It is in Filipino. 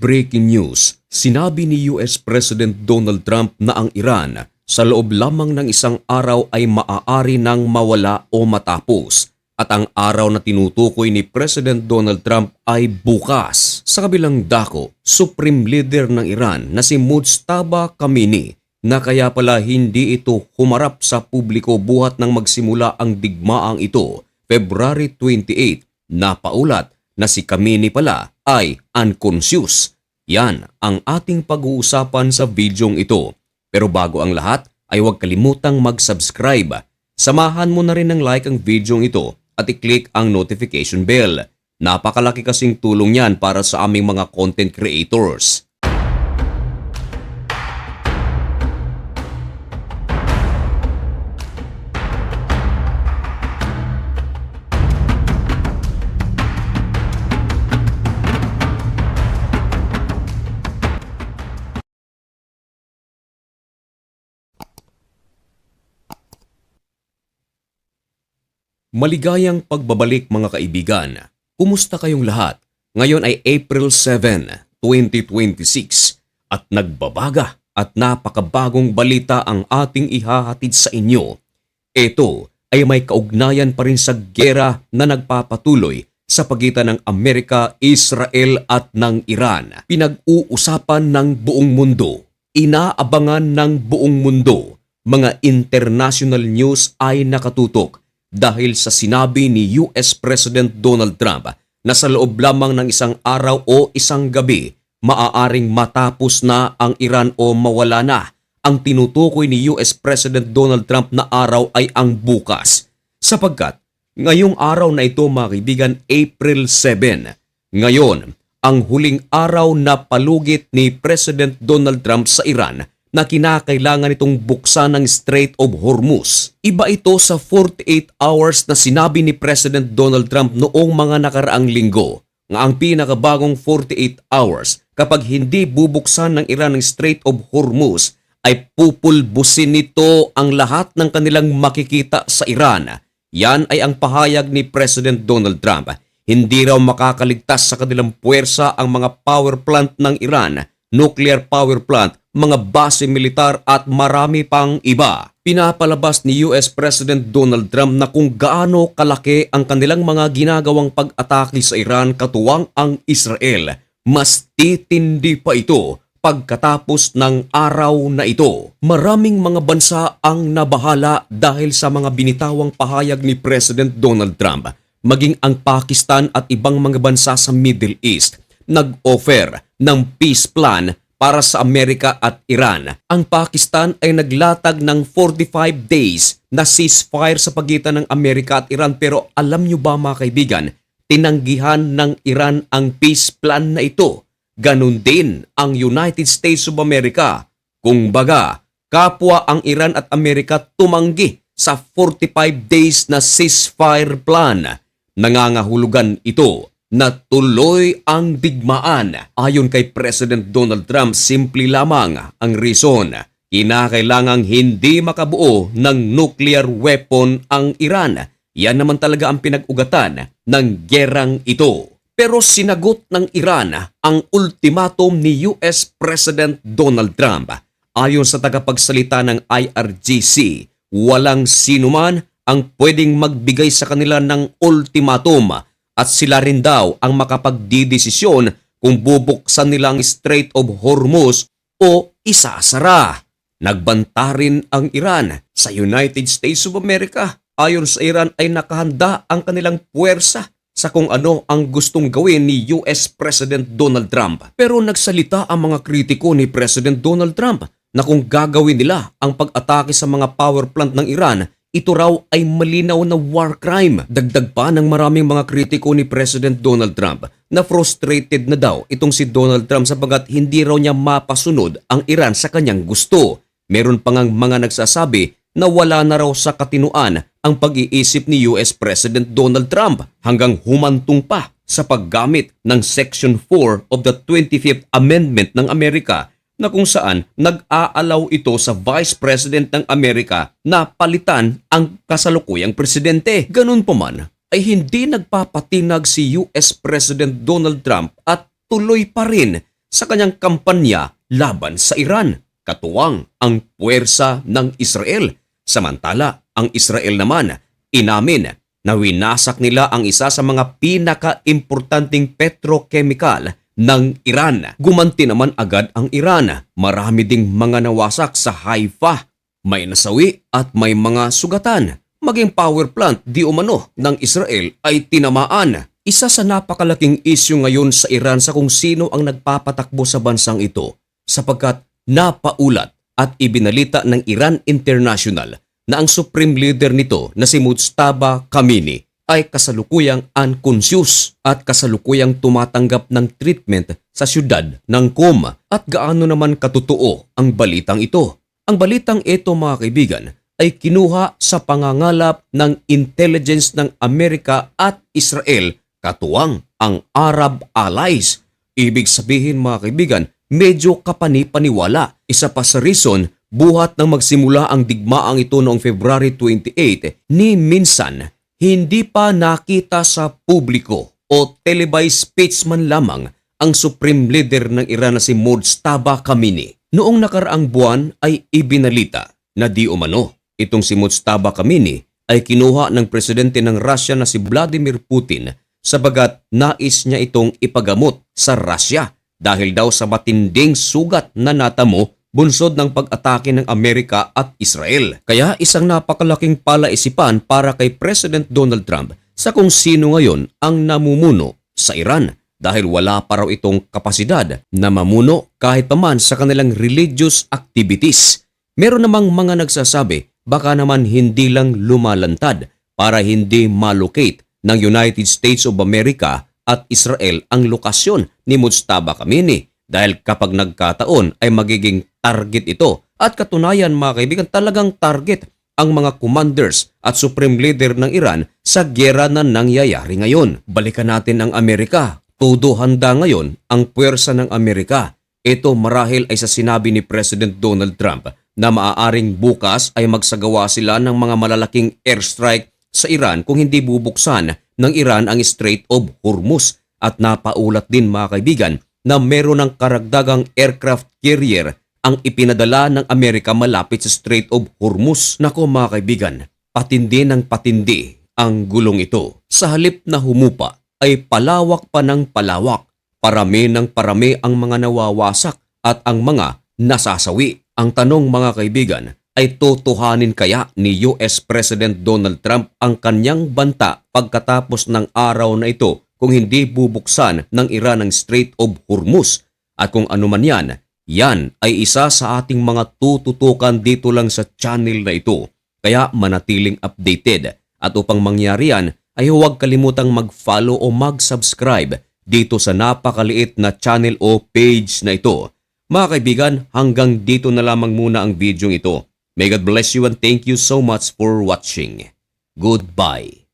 Breaking news, sinabi ni US President Donald Trump na ang Iran sa loob lamang ng isang araw ay maaari nang mawala o matapos. At ang araw na tinutukoy ni President Donald Trump ay bukas. Sa kabilang dako, Supreme Leader ng Iran na si Mujtaba Khamenei na kaya pala hindi ito humarap sa publiko buhat nang magsimula ang digmaang ito, February 28, napaulat na si Khamenei pala ay unconscious. Yan ang ating pag-uusapan sa videong ito. Pero bago ang lahat ay huwag kalimutang mag-subscribe. Samahan mo na rin ng like ang videong ito at i-click ang notification bell. Napakalaki kasing tulong yan para sa aming mga content creators. Maligayang pagbabalik mga kaibigan. Kumusta kayong lahat? Ngayon ay April 7, 2026 at nagbabaga at napakabagong balita ang ating ihahatid sa inyo. Ito ay may kaugnayan pa rin sa giyera na nagpapatuloy sa pagitan ng Amerika, Israel at ng Iran. Pinag-uusapan ng buong mundo, inaabangan ng buong mundo. Mga international news ay nakatutok dahil sa sinabi ni US President Donald Trump na sa loob lamang ng isang araw o isang gabi, maaaring matapos na ang Iran o mawala na. Ang tinutukoy ni US President Donald Trump na araw ay ang bukas. Sapagkat ngayong araw na ito mga kaibigan, April 7, ngayon ang huling araw na palugit ni President Donald Trump sa Iran na kinakailangan itong buksan ng Strait of Hormuz. Iba ito sa 48 hours na sinabi ni President Donald Trump noong mga nakaraang linggo. Nga ang pinakabagong 48 hours kapag hindi bubuksan ng Iran ng Strait of Hormuz ay pupulbusin nito ang lahat ng kanilang makikita sa Iran. Yan ay ang pahayag ni President Donald Trump. Hindi raw makakaligtas sa kanilang puwersa ang mga power plant ng Iran, nuclear power plant, mga base militar at marami pang iba. Pinapalabas ni US President Donald Trump na kung gaano kalaki ang kanilang mga ginagawang pag-atake sa Iran katuwang ang Israel. Mas titindi pa ito pagkatapos ng araw na ito. Maraming mga bansa ang nabahala dahil sa mga binitawang pahayag ni President Donald Trump. Maging ang Pakistan at ibang mga bansa sa Middle East nag-offer ng peace plan para sa Amerika at Iran. Ang Pakistan ay naglatag ng 45 days na ceasefire sa pagitan ng Amerika at Iran, pero alam nyo ba mga kaibigan, tinanggihan ng Iran ang peace plan na ito. Ganun din ang United States of America. Kung baga, kapwa ang Iran at Amerika tumanggi sa 45 days na ceasefire plan. Nangangahulugan ito na tuloy ang digmaan. Ayon kay President Donald Trump, simple lamang ang reason. Kinakailangang hindi makabuo ng nuclear weapon ang Iran. Yan naman talaga ang pinag-ugatan ng gerang ito. Pero sinagot ng Iran ang ultimatum ni US President Donald Trump. Ayon sa tagapagsalita ng IRGC, walang sinuman ang pwedeng magbigay sa kanila ng ultimatum at sila rin daw ang makapagdidesisyon kung bubuksan nila ang Strait of Hormuz o isasara. Nagbanta rin ang Iran sa United States of America. Ayon sa Iran ay nakahanda ang kanilang puwersa sa kung ano ang gustong gawin ni US President Donald Trump. Pero nagsalita ang mga kritiko ni President Donald Trump na kung gagawin nila ang pag-atake sa mga power plant ng Iran, ito raw ay malinaw na war crime. Dagdag pa ng maraming mga kritiko ni President Donald Trump na frustrated na daw itong si Donald Trump sapagat hindi raw niya mapasunod ang Iran sa kanyang gusto. Meron pa ngang mga nagsasabi na wala na raw sa katinuan ang pag-iisip ni US President Donald Trump hanggang humantong pa sa paggamit ng Section 4 of the 25th Amendment ng Amerika na kung saan nag-aalaw ito sa Vice President ng Amerika na palitan ang kasalukuyang presidente. Ganun pa man ay hindi nagpapatinag si US President Donald Trump at tuloy pa rin sa kanyang kampanya laban sa Iran, katuwang ang puwersa ng Israel. Samantala, ang Israel naman inamin na winasak nila ang isa sa mga pinaka-importanting petrochemical ng Iran. Gumanti naman agad ang Iran. Marami ding mga nawasak sa Haifa. May nasawi at may mga sugatan. Maging power plant di umano ng Israel ay tinamaan. Isa sa napakalaking isyu ngayon sa Iran sa kung sino ang nagpapatakbo sa bansang ito sapagkat napaulat at ibinalita ng Iran International na ang supreme leader nito na si Mujtaba Khamenei ay kasalukuyang unconscious at kasalukuyang tumatanggap ng treatment sa siyudad ng Qom. At gaano naman katotoo ang balitang ito? Ang balitang ito mga kaibigan ay kinuha sa pangangalap ng intelligence ng Amerika at Israel katuwang ang Arab allies. Ibig sabihin mga kaibigan, medyo kapani-paniwala. Isa pa sa reason, buhat nang magsimula ang digmaang ito noong February 28, ni minsan hindi pa nakita sa publiko o televised speech man lamang ang supreme leader ng Iran na si Mujtaba Khamenei. Noong nakaraang buwan ay ibinalita na di umano itong si Mujtaba Khamenei ay kinuha ng presidente ng Russia na si Vladimir Putin sabagat nais niya itong ipagamot sa Russia dahil daw sa matinding sugat na natamo bunsod ng pag-atake ng Amerika at Israel. Kaya isang napakalaking palaisipan para kay President Donald Trump sa kung sino ngayon ang namumuno sa Iran dahil wala pa raw itong kapasidad na mamuno kahit paman sa kanilang religious activities. Meron namang mga nagsasabi baka naman hindi lang lumalantad para hindi malocate ng United States of America at Israel ang lokasyon ni Mujtaba Khamenei dahil kapag nagkataon ay magiging target ito. At katunayan mga kaibigan, talagang target ang mga commanders at supreme leader ng Iran sa gyera na nangyayari ngayon. Balikan natin ang Amerika. Todo handa ngayon ang puwersa ng Amerika. Ito marahil ay sa sinabi ni President Donald Trump na maaaring bukas ay magsagawa sila ng mga malalaking airstrike sa Iran kung hindi bubuksan ng Iran ang Strait of Hormuz. At napaulat din mga kaibigan na meron ng karagdagang aircraft carrier ang ipinadala ng Amerika malapit sa Strait of Hormuz. Nako mga kaibigan, patindi ng patindi ang gulong ito. Sa halip na humupa ay palawak pa ng palawak. Parami ng parami ang mga nawawasak at ang mga nasasawi. Ang tanong mga kaibigan, ay tutuhanin kaya ni US President Donald Trump ang kanyang banta pagkatapos ng araw na ito kung hindi bubuksan ng Iran ang Strait of Hormuz? At kung ano man yan, yan ay isa sa ating mga tututukan dito lang sa channel na ito. Kaya manatiling updated. At upang mangyari yan, ay huwag kalimutang mag-follow o mag-subscribe dito sa napakaliit na channel o page na ito. Mga kaibigan, hanggang dito na lamang muna ang video ito. May God bless you and thank you so much for watching. Goodbye.